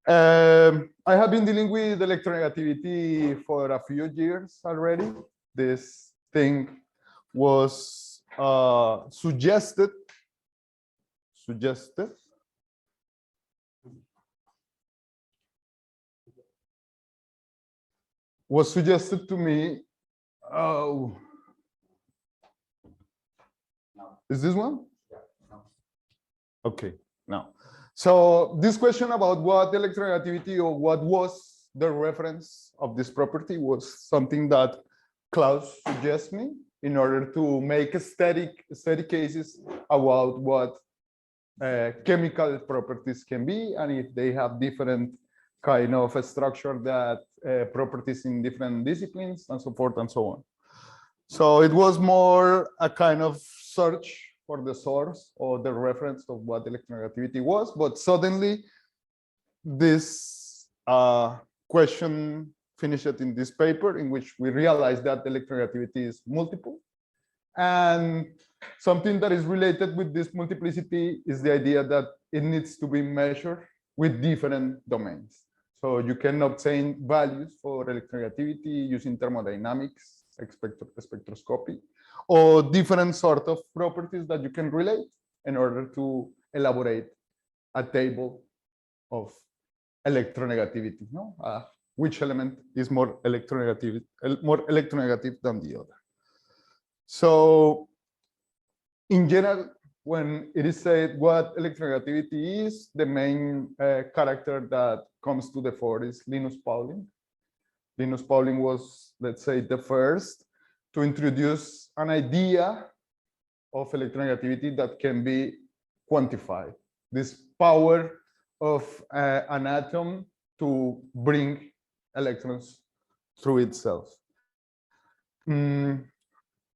I have been dealing with electronegativity for a few years already. This thing was suggested to me. Oh, is this one? Okay, now. So this question about what electronegativity or what was the reference of this property was something that Klaus suggests me in order to make study cases about what chemical properties can be and if they have different kind of a structure that properties in different disciplines and so forth and so on. So it was more a kind of search for the source or the reference of what electronegativity was, but suddenly this question finished in this paper in which we realized that electronegativity is multiple. And something that is related with this multiplicity is the idea that it needs to be measured with different domains. So you can obtain values for electronegativity using thermodynamics, spectroscopy, or different sort of properties that you can relate in order to elaborate a table of electronegativity, no? Which element is more electronegative than the other. So in general, when it is said what electronegativity is, the main character that comes to the fore is Linus Pauling. Linus Pauling was, let's say, the first to introduce an idea of electronegativity that can be quantified. This power of an atom to bring electrons through itself.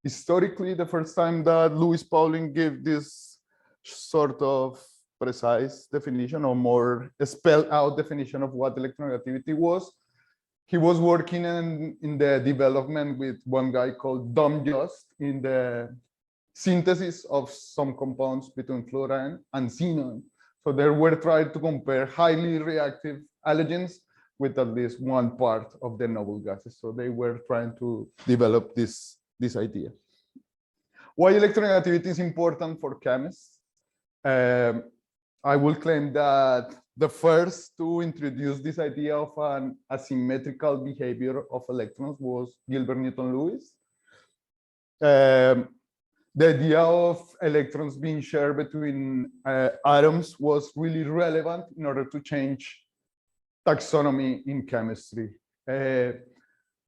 Historically, the first time that Louis Pauling gave this sort of precise definition or more spelled out definition of what electronegativity was, he was working in the development with one guy called Dom Just in the synthesis of some compounds between fluorine and xenon. So they were trying to compare highly reactive halogens with at least one part of the noble gases. So they were trying to develop this idea. Why electronegativity is important for chemists? I will claim that the first to introduce this idea of an asymmetrical behavior of electrons was Gilbert Newton Lewis. The idea of electrons being shared between atoms was really relevant in order to change taxonomy in chemistry.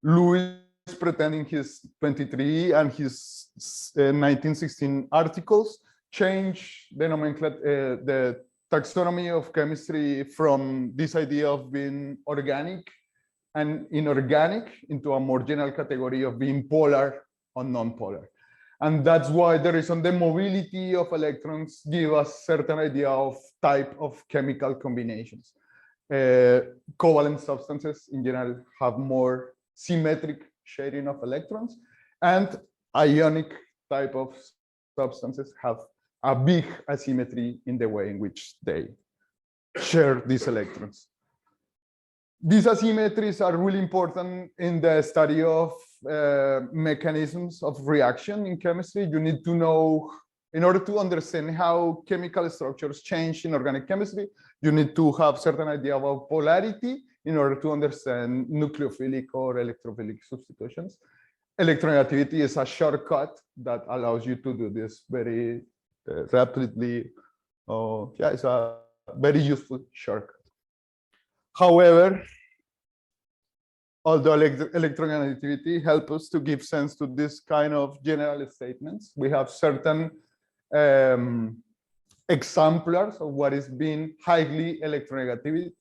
Lewis, pretending his 23 and his 1916 articles, changed the nomenclature, the taxonomy of chemistry from this idea of being organic and inorganic into a more general category of being polar or non-polar. And that's why the reason the mobility of electrons give us certain idea of type of chemical combinations. Covalent substances in general have more symmetric sharing of electrons, and ionic type of substances have a big asymmetry in the way in which they share these electrons. These asymmetries are really important in the study of mechanisms of reaction in chemistry. You need to know, in order to understand how chemical structures change in organic chemistry, you need to have certain idea about polarity in order to understand nucleophilic or electrophilic substitutions. Electronegativity is a shortcut that allows you to do this very rapidly. Yeah, it's a very useful shortcut. However, although electronegativity helps us to give sense to this kind of general statements, we have certain exemplars of what is being highly electronegativity,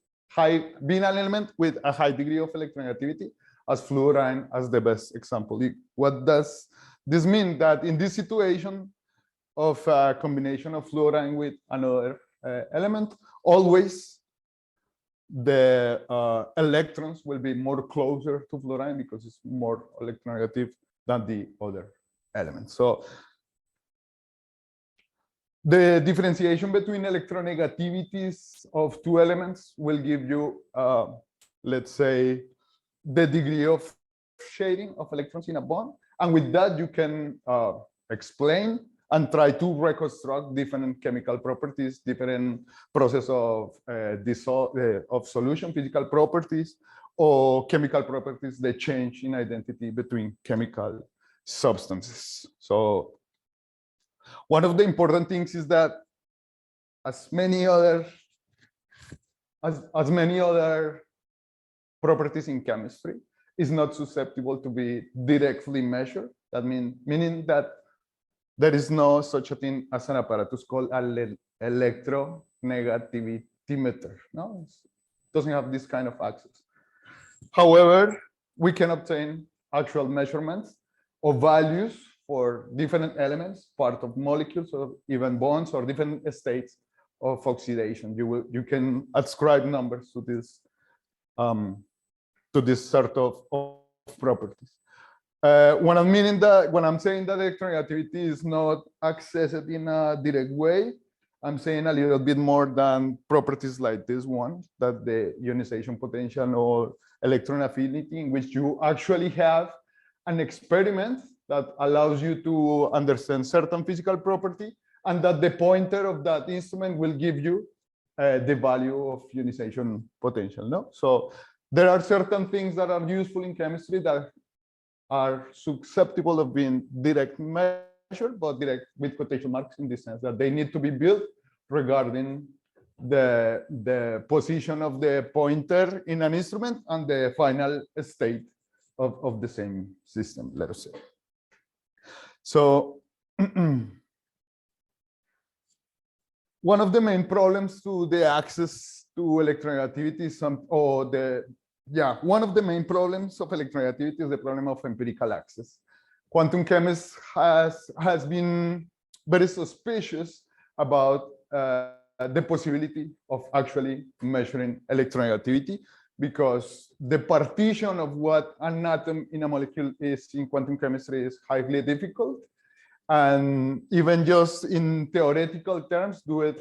being an element with a high degree of electronegativity, as fluorine as the best example. What does this mean? That in this situation of a combination of fluorine with another element, always the electrons will be more closer to fluorine because it's more electronegative than the other elements. So The differentiation between electronegativities of two elements will give you, let's say, the degree of shading of electrons in a bond. And with that, you can explain and try to reconstruct different chemical properties, different process of solution, physical properties, or chemical properties that change in identity between chemical substances. So one of the important things is that as many other properties in chemistry is not susceptible to be directly measured. That meaning that there is no such a thing as an apparatus called an electronegativimeter. No, it doesn't have this kind of access. However, we can obtain actual measurements of values for different elements, part of molecules, or even bonds, or different states of oxidation. You can ascribe numbers to this sort of properties. When I'm saying that electronegativity is not accessed in a direct way, I'm saying a little bit more than properties like this one, that the ionization potential or electron affinity, in which you actually have an experiment that allows you to understand certain physical property, and that the pointer of that instrument will give you the value of ionization potential. No, so there are certain things that are useful in chemistry that are susceptible of being direct measured, but direct with quotation marks, in the sense that they need to be built regarding the position of the pointer in an instrument and the final state of the same system, let us say. So one of the main problems to the access to electronegativity is one of the main problems of electronegativity is the problem of empirical access. Quantum chemists has been very suspicious about the possibility of actually measuring electronegativity, because the partition of what an atom in a molecule is in quantum chemistry is highly difficult. And even just in theoretical terms, doing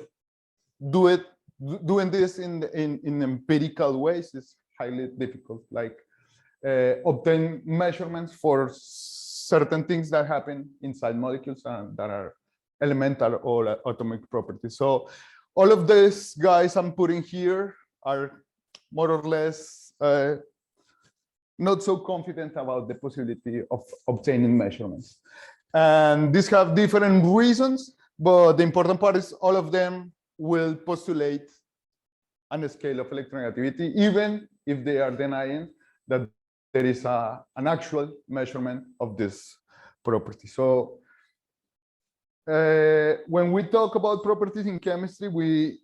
this in empirical ways is highly difficult. Like obtain measurements for certain things that happen inside molecules and that are elemental or atomic properties. So all of these guys I'm putting here are more or less not so confident about the possibility of obtaining measurements. And these have different reasons, but the important part is all of them will postulate a scale of electronegativity, even if they are denying that there is an actual measurement of this property. So when we talk about properties in chemistry, we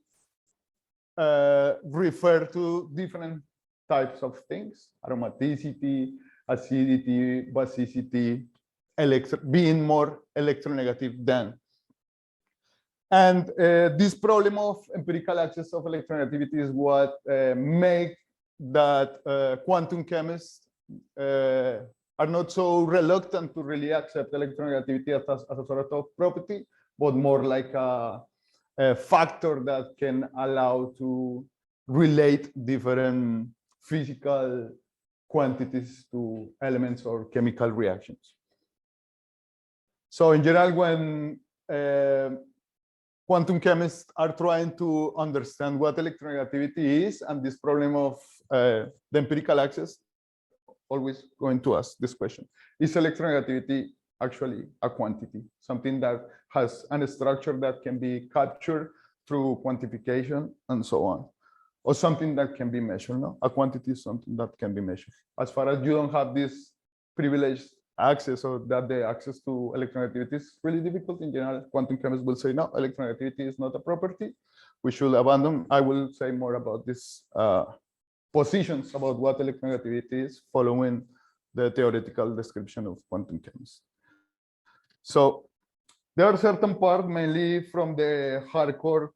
refer to different types of things: aromaticity, acidity, basicity, being more electronegative than. And this problem of empirical access of electronegativity is what make that quantum chemists are not so reluctant to really accept electronegativity as a sort of property, but more like a factor that can allow to relate different physical quantities to elements or chemical reactions. So in general, when quantum chemists are trying to understand what electronegativity is, and this problem of the empirical access, always going to ask this question: is electronegativity actually a quantity, something that has a structure that can be captured through quantification and so on, or something that can be measured? No, a quantity is something that can be measured. As far as you don't have this privileged access, or that the access to electronegativity is really difficult, in general, quantum chemists will say, no, electronegativity is not a property, we should abandon. I will say more about this positions about what electronegativity is following the theoretical description of quantum chemistry. So there are certain parts, mainly from the hardcore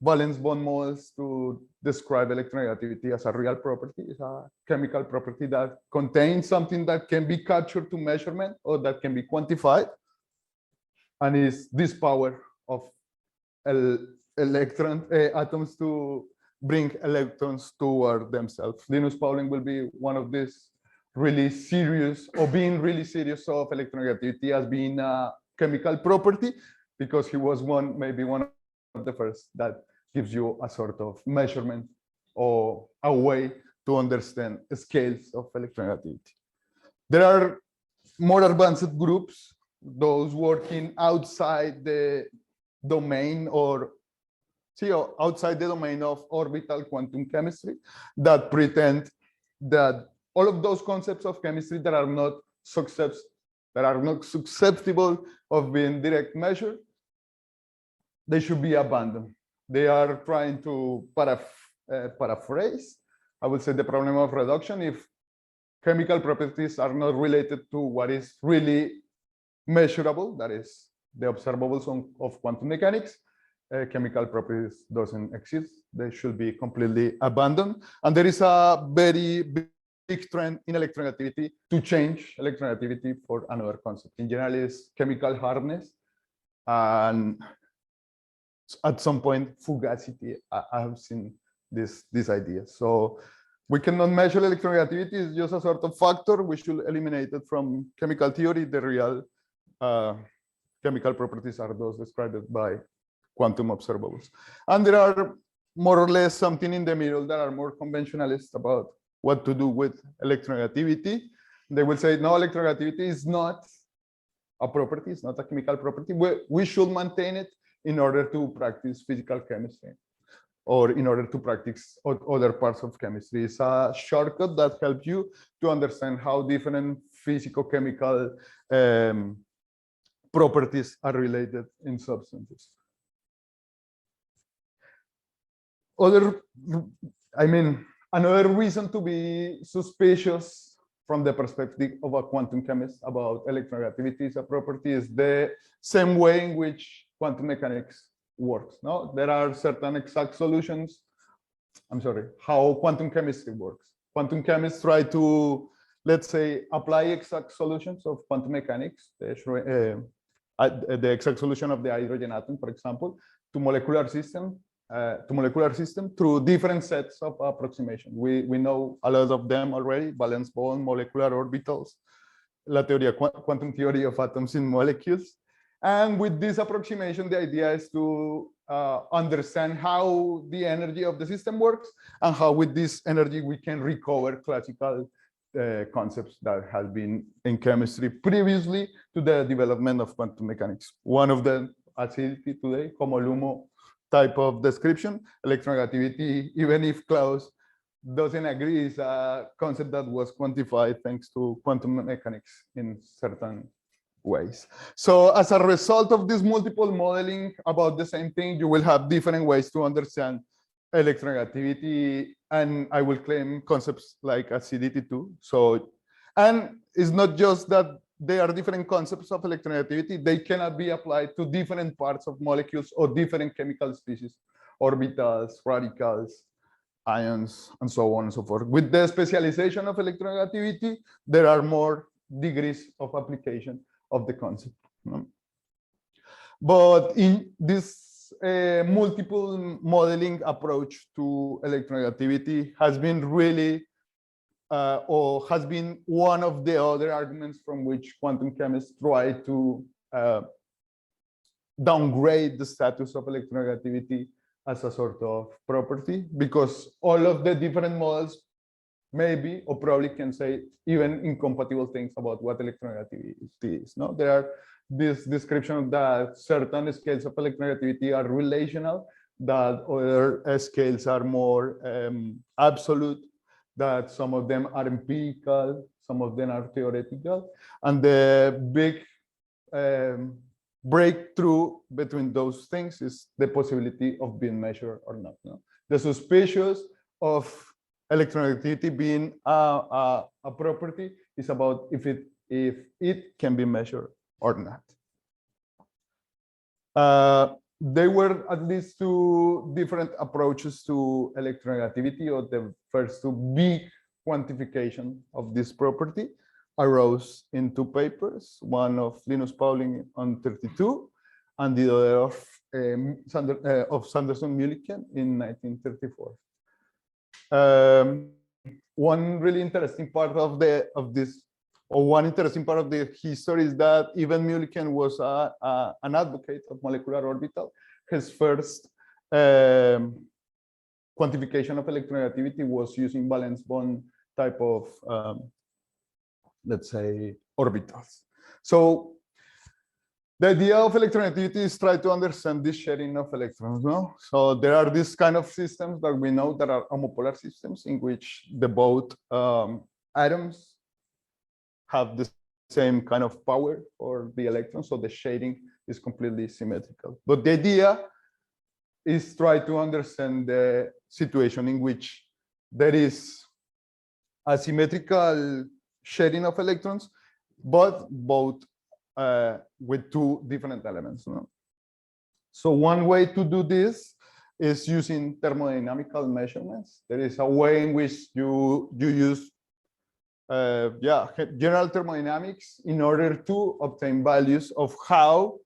valence bond models, to describe electronegativity as a real property. It's a chemical property that contains something that can be captured to measurement or that can be quantified, and is this power of atoms to bring electrons toward themselves. Linus Pauling will be one of these really serious, or being really serious of electronegativity as being a chemical property, because he was maybe one of the first that gives you a sort of measurement or a way to understand scales of electronegativity. There are more advanced groups, those working outside the domain outside the domain of orbital quantum chemistry, that pretend that all of those concepts of chemistry that are not susceptible of being direct measured, they should be abandoned. They are trying to paraphrase, I would say, the problem of reduction. If chemical properties are not related to what is really measurable, that is the observables of quantum mechanics, chemical properties doesn't exist. They should be completely abandoned. And there is a very big trend in electronegativity to change electronegativity for another concept. In general, is chemical hardness, and at some point, fugacity. I have seen this idea. So we cannot measure electronegativity. It's just a sort of factor. We should eliminate it from chemical theory. The real chemical properties are those described by quantum observables. And there are more or less something in the middle that are more conventionalist about what to do with electronegativity. They will say, no, electronegativity is not a property, it's not a chemical property. We should maintain it in order to practice physical chemistry, or in order to practice other parts of chemistry. It's a shortcut that helps you to understand how different physicochemical properties are related in substances. Another reason to be suspicious from the perspective of a quantum chemist about electronegativity as a property is the same way in which quantum mechanics works. No, there are certain exact solutions. How quantum chemistry works. Quantum chemists try to, let's say, apply exact solutions of quantum mechanics, the exact solution of the hydrogen atom, for example, to molecular system through different sets of approximation. We know a lot of them already: valence bond, molecular orbitals, quantum theory of atoms in molecules. And with this approximation, the idea is to understand how the energy of the system works, and how with this energy we can recover classical concepts that have been in chemistry previously to the development of quantum mechanics. One of them, acidity today, homolumo type of description. Electronegativity, even if Klaus doesn't agree, is a concept that was quantified thanks to quantum mechanics in certain ways. So as a result of this multiple modeling about the same thing, you will have different ways to understand electronegativity, and I will claim concepts like acidity too. So, and it's not just that they are different concepts of electronegativity, they cannot be applied to different parts of molecules or different chemical species, orbitals, radicals, ions, and so on and so forth. With the specialization of electronegativity, there are more degrees of application of the concept. But in this multiple modeling approach to electronegativity has been really or has been one of the other arguments from which quantum chemists try to downgrade the status of electronegativity as a sort of property, because all of the different models maybe or probably can say even incompatible things about what electronegativity is. No, there are this description that certain scales of electronegativity are relational, that other scales are more absolute, that some of them are empirical, some of them are theoretical, and the big breakthrough between those things is the possibility of being measured or not. No? The suspicious of electronegativity being a property is about if it can be measured or not. There were at least two different approaches to electronegativity, or the first two big quantification of this property arose in two papers, one of Linus Pauling on 32 and the other of Sanderson-Mulliken in 1934. One really interesting part of this, or one interesting part of the history, is that even Mulliken was an advocate of molecular orbital. His first quantification of electronegativity was using valence bond type of, let's say, orbitals. So the idea of electronegativity is try to understand this sharing of electrons. No? So there are these kind of systems that we know that are homopolar systems in which the both atoms have the same kind of power for the electrons. So the shading is completely symmetrical. But the idea is try to understand the situation in which there is a symmetrical shading of electrons, but both with two different elements. No? So one way to do this is using thermodynamical measurements. There is a way in which you use general thermodynamics in order to obtain values of how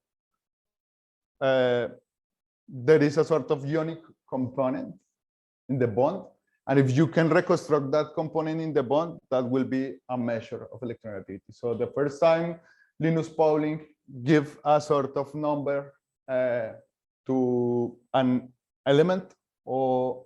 there is a sort of ionic component in the bond. And if you can reconstruct that component in the bond, that will be a measure of electronegativity. So the first time Linus Pauling give a sort of number to an element, or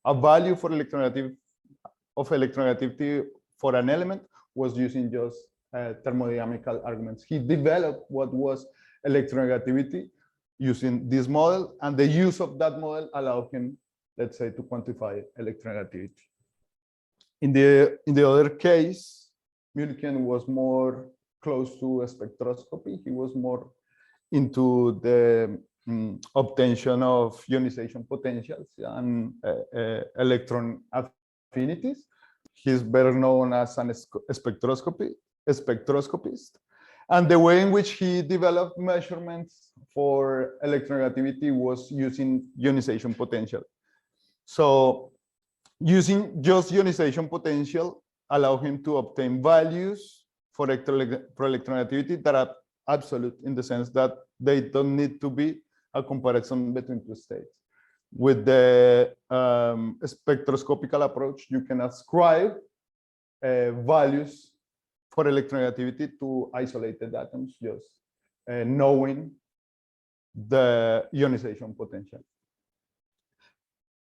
a value for electronegativity for an element, was using just thermodynamical arguments. He developed what was electronegativity using this model, and the use of that model allowed him, let's say, to quantify electronegativity. In the other case, Mulliken was more close to spectroscopy. He was more into the obtention of ionization potentials and electron affinities. He's better known as an spectroscopist. And the way in which he developed measurements for electronegativity was using ionization potential. So using just ionization potential allowed him to obtain values for electronegativity that are absolute, in the sense that they don't need to be a comparison between two states. With the spectroscopical approach, you can ascribe values for electronegativity to isolated atoms, just knowing the ionization potential.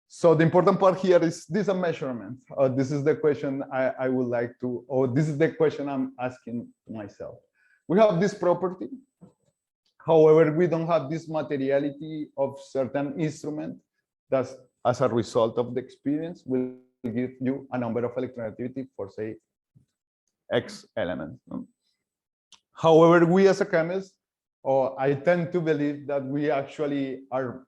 So the important part here is this a measurement. This is the question I would like to, or this is the question I'm asking myself. We have this property. However, we don't have this materiality of certain instrument that, as a result of the experience, will give you a number of electronegativity for, say, X element. However, we as a chemist, or I tend to believe that we actually are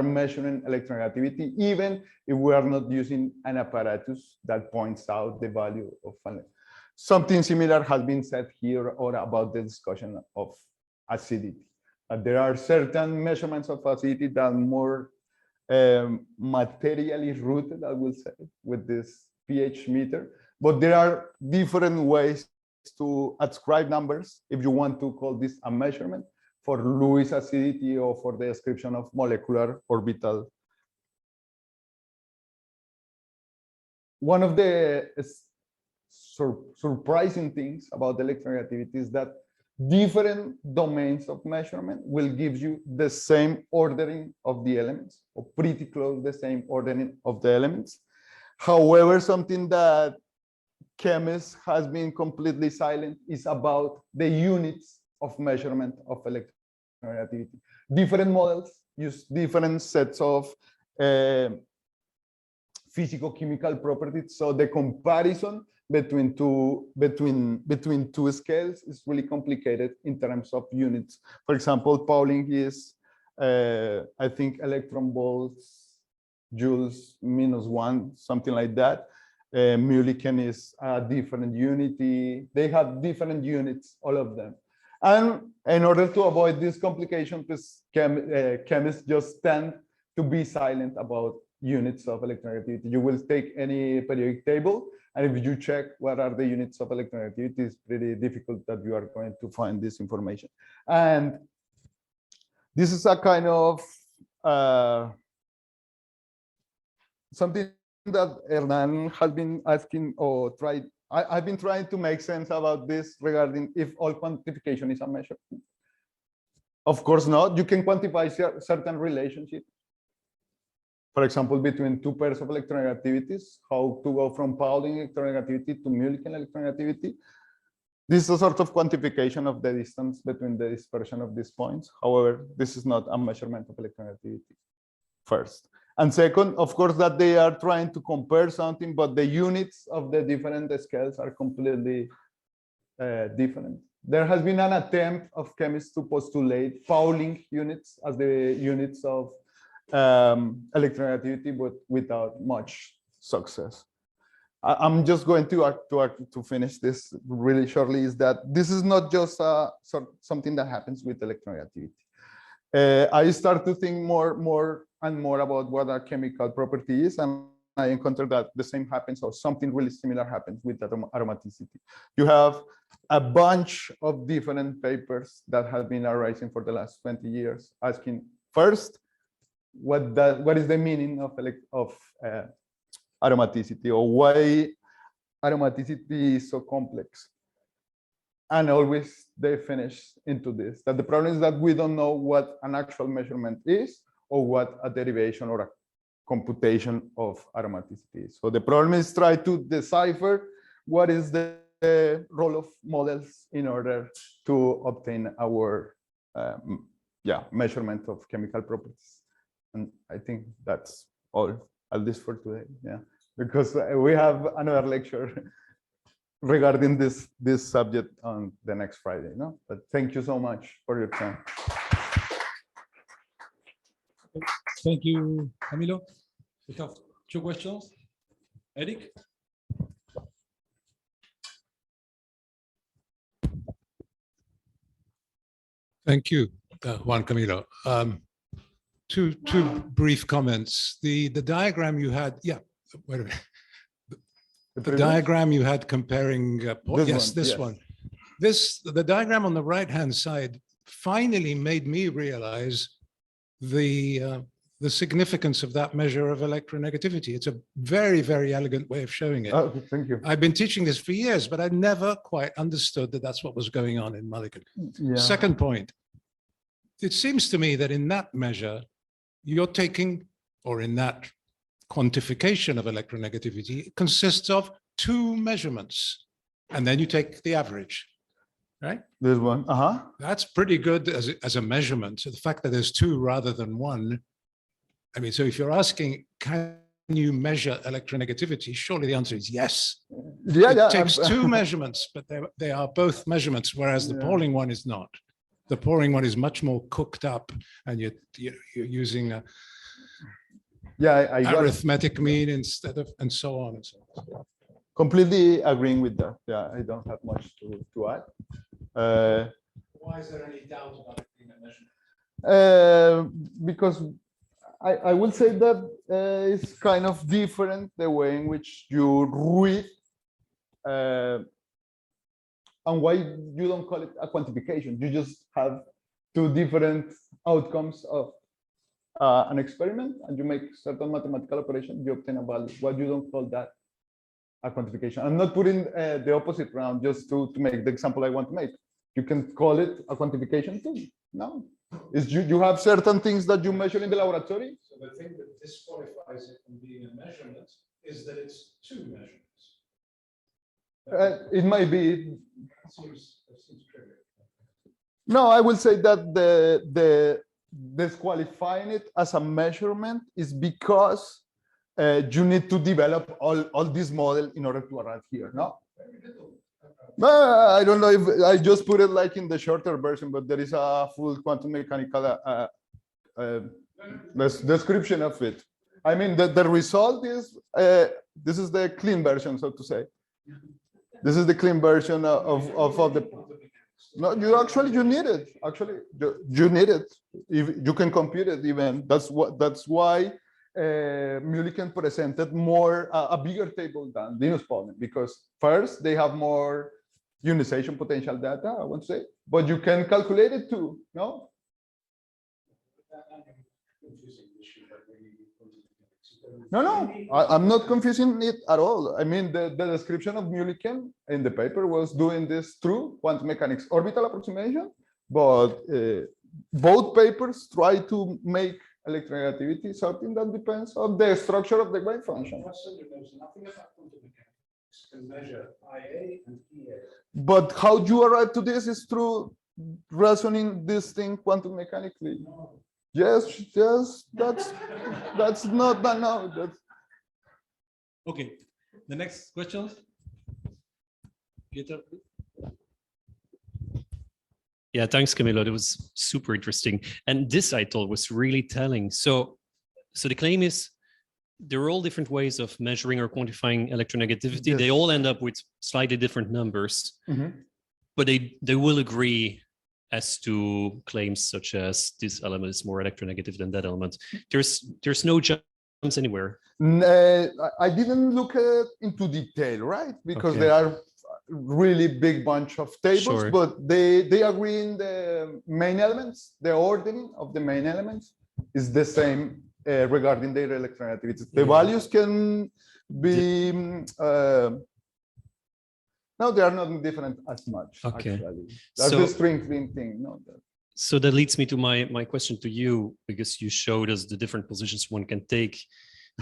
measuring electronegativity, even if we are not using an apparatus that points out the value of something similar has been said here or about the discussion of acidity. There are certain measurements of acidity that are more materially rooted, I will say, with this pH meter. But there are different ways to ascribe numbers, if you want to call this a measurement, for Lewis acidity or for the description of molecular orbital. One of the surprising things about electronegativity is that different domains of measurement will give you the same ordering of the elements, or pretty close the same ordering of the elements. However, something that chemists has been completely silent is about the units of measurement of electronegativity. Different models use different sets of physical-chemical properties. So the comparison between two scales is really complicated in terms of units. For example, Pauling is, I think, electron volts, joules -1, something like that. Mulliken is a different unity. They have different units, all of them. And in order to avoid this complication, chemists just tend to be silent about units of electronegativity. You will take any periodic table, and if you check what are the units of electronegativity, it's pretty difficult that you are going to find this information. And This is a kind of something that Hernan has been asking or tried. I've been trying to make sense about this regarding if all quantification is a measure. Of course not. You can quantify certain relationships. For example, between two pairs of electronegativities, how to go from Pauling electronegativity to Mulliken electronegativity. This is a sort of quantification of the distance between the dispersion of these points. However, this is not a measurement of electronegativity, first. And second, of course, that they are trying to compare something, but the units of the different scales are completely different. There has been an attempt of chemists to postulate Pauling units as the units of electronegativity, but without much success. I'm just going to finish this really shortly. Is that this is not just something that happens with electronegativity. I start to think more and more about what a chemical property is, and I encountered that the same happens, or something really similar happens with aromaticity. You have a bunch of different papers that have been arising for the last 20 years, asking first, what is the meaning of aromaticity, or why aromaticity is so complex? And always they finish into this, that the problem is that we don't know what an actual measurement is, or what a derivation or a computation of aromaticity is. So the problem is try to decipher what is the role of models in order to obtain our measurement of chemical properties. And I think that's all, at least for today. Yeah, because we have another lecture regarding this subject on the next Friday. No, but thank you so much for your time. Thank you, Camilo. We have two questions. Eric? Thank you, Juan Camilo. Two brief comments. The diagram you had, wait a minute. The diagram you had comparing, this one. The diagram on the right-hand side finally made me realize the significance of that measure of electronegativity. It's a very, very elegant way of showing it. Oh, thank you. I've been teaching this for years, but I never quite understood that that's what was going on in Mulliken. Yeah. Second point, it seems to me that in that measure, you're taking, or in that quantification of electronegativity, it consists of two measurements, and then you take the average, right? This one, That's pretty good as a measurement. So the fact that there's two rather than one, I mean, so if you're asking, can you measure electronegativity? Surely the answer is yes. Yeah, it takes two measurements, but they are both measurements, whereas the Pauling one is not. The Pauling one is much more cooked up, and you're using a arithmetic mean instead of, and so on and so on. Completely agreeing with that. Yeah, I don't have much to add. Why is there any doubt about it being a measurement? Because I will say that it's kind of different the way in which you read, and why you don't call it a quantification. You just have two different outcomes of an experiment, and you make certain mathematical operation, you obtain a value. Why you don't call that a quantification? I'm not putting the opposite round just to make the example I want to make. You can call it a quantification too. No, it's you have certain things that you measure in the laboratory. So the thing that disqualifies it from being a measurement is that it's two measurements. It might be. That seems trivial. No, I will say that the disqualifying it as a measurement is because you need to develop all this model in order to arrive here. No. I don't know if I just put it like in the shorter version, but there is a full quantum mechanical description of it. I mean, the result is this is the clean version, so to say. This is the clean version of the. No, you need it. Actually, you need it. If you can compute it, even that's why Mulliken presented a bigger table than Linus Pauling, because first they have more ionization potential data, I want to say, but you can calculate it too. No. No, I'm not confusing it at all. I mean, the description of Mulliken in the paper was doing this through quantum mechanics orbital approximation, but both papers try to make electronegativity something that depends on the structure of the wave function. But how you arrive to this is through reasoning this thing quantum mechanically. Yes, that's not that now. That's Okay, the next question. Peter. Yeah, thanks, Camilo. That was super interesting. And this I thought was really telling. So the claim is there are all different ways of measuring or quantifying electronegativity. Yes. They all end up with slightly different numbers, Mhm. but they will agree as to claims such as this element is more electronegative than that element. There's no jumps anywhere. I didn't look at into detail, right? Because Okay. there are really big bunch of tables, Sure. but they agree in the main elements. The ordering of the main elements is the same regarding their electronegativity. The Yeah. values can be no, they are not different as much. Okay. Actually, that's So- the string thing. No, So that leads me to my question to you, because you showed us the different positions one can take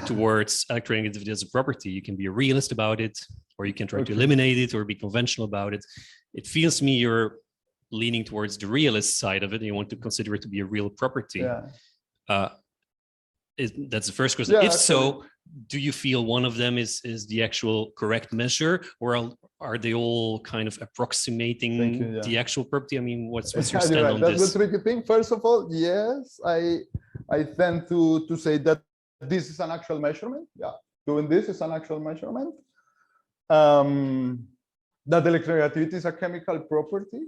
towards electronegativity as a property. You can be a realist about it, or you can try to Okay. eliminate it or be conventional about it. It feels to me you're leaning towards the realist side of it, and you want to consider it to be a real property. yeah. That's the first question. Yeah, If so, do you feel one of them is the actual correct measure, or are they all kind of approximating Thank you, yeah. the actual property? I mean, what's your Yeah, you're stand right. on That's this? the tricky thing. First of all, yes, I tend to say that this is an actual measurement. Yeah, doing this is an actual measurement. That electronegativity is a chemical property,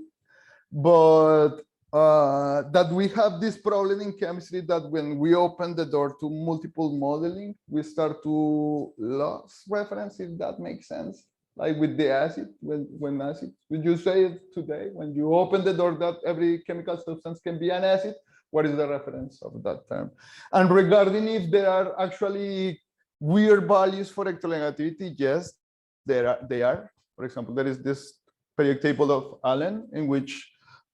but that we have this problem in chemistry that when we open the door to multiple modeling, we start to lose reference, if that makes sense. Like with the acid, when acid, would you say it today, when you open the door that every chemical substance can be an acid, what is the reference of that term? And regarding if there are actually weird values for electronegativity, yes, they are. For example, there is this periodic table of Allen in which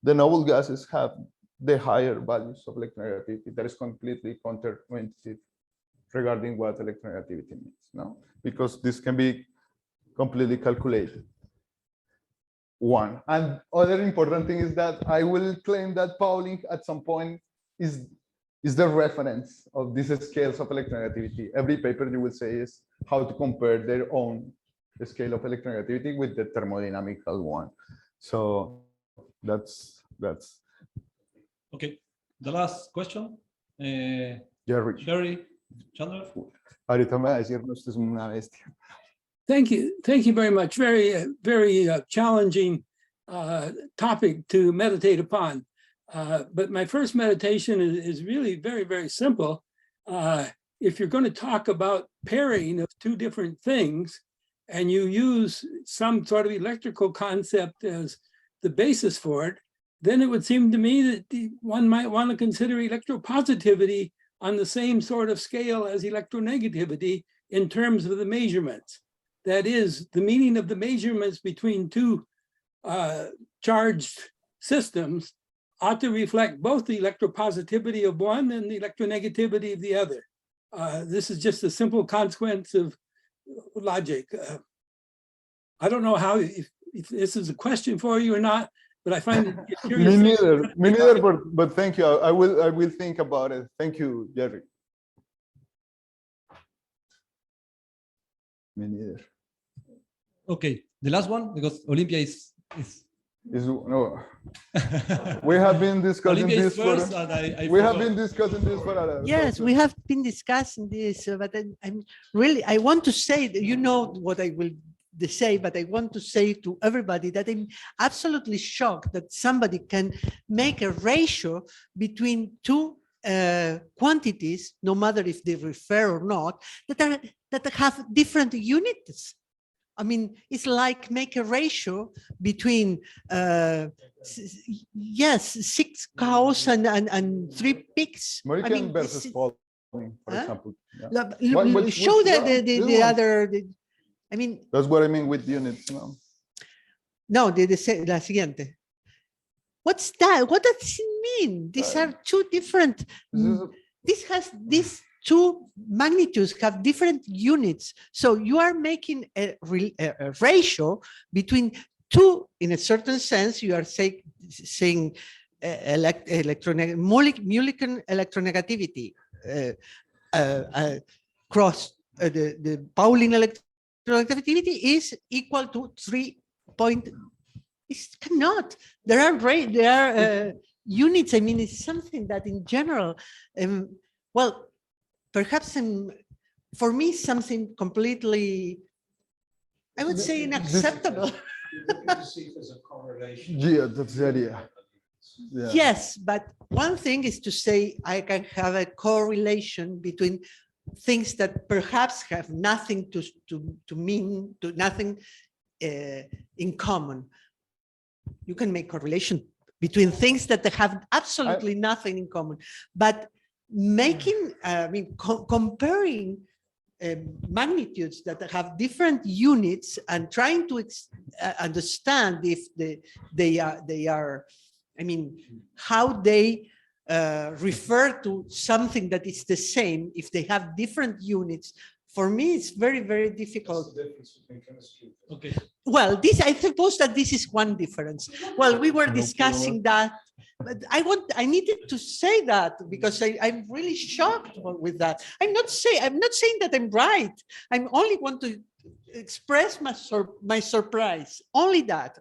the noble gases have the higher values of electronegativity. That is completely counterintuitive regarding what electronegativity means, no? Because this can be completely calculated. One. And other important thing is that I will claim that Pauling at some point is the reference of these scales of electronegativity. Every paper you will say is how to compare their own scale of electronegativity with the thermodynamical one. So that's Okay, the last question. Jerry. Jerry Chandler. Ahorita me va a decir, no, usted es una bestia. Thank you very much. Very challenging topic to meditate upon. But my first meditation is really very simple. If you're going to talk about pairing of two different things, and you use some sort of electrical concept as the basis for it, then it would seem to me that one might want to consider electropositivity on the same sort of scale as electronegativity in terms of the measurements. That is, the meaning of the measurements between two charged systems ought to reflect both the electropositivity of one and the electronegativity of the other. This is just a simple consequence of logic. I don't know how, if this is a question for you or not, but I find it curious. Me neither, but thank you. I will think about it. Thank you, Jerry. Me neither. Okay, the last one, because Olympia is No, we have been discussing Olympia this is for. first, and I We have forgot. been discussing this for a. Yes, we have been discussing this, but I'm really, I want to say that you know what I will say, but I want to say to everybody that I'm absolutely shocked that somebody can make a ratio between two quantities, no matter if they refer or not, that have different units. I mean, it's like make a ratio between, yes, 6 cows and 3 pigs. I American mean, versus Pauling. for Huh? example. Yeah. Show yeah, the this one. other, I mean, That's what I mean with units. No? no, la siguiente. What's that? What does it mean? These are two different, This is these two magnitudes have different units. So you are making a ratio between two, in a certain sense, you are saying Mulliken electronegativity cross the Pauling electronegativity is equal to 3 point. It cannot. There are units. I mean, it's something that in general, well, perhaps for me, something completely, I would say, unacceptable. Yeah, that's the idea. Yeah. Yes, but one thing is to say I can have a correlation between things that perhaps have nothing nothing in common. You can make correlation between things that have absolutely nothing in common, but making, comparing magnitudes that have different units and trying to understand if they are, I mean, how they refer to something that is the same if they have different units. For me, it's very, very difficult. Okay. Well, I suppose that this is one difference. Well, we were discussing that, but I needed to say that because I'm really shocked with that. I'm not saying that I'm right. I only want to express my surprise. Only that.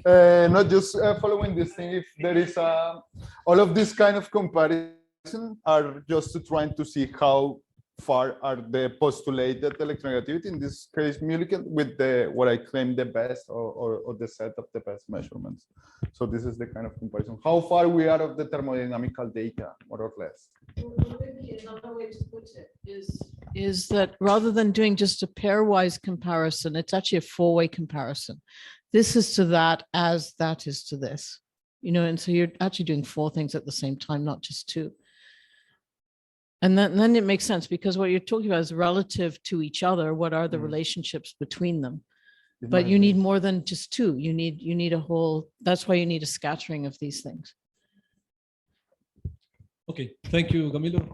Not just following this thing. If there is all of this kind of comparison are just to trying to see how far are the postulated electronegativity, in this case Mulliken, with what I claim the best or the set of the best measurements. So this is the kind of comparison. How far we are of the thermodynamical data, more or less. Maybe another way to put it is that rather than doing just a pairwise comparison, it's actually a four-way comparison. This is to that as that is to this, and so you're actually doing four things at the same time, not just two. And then it makes sense because what you're talking about is relative to each other. What are the relationships between them? But you need more than just two. You need a whole, that's why you need a scattering of these things. Okay, thank you, Camilo.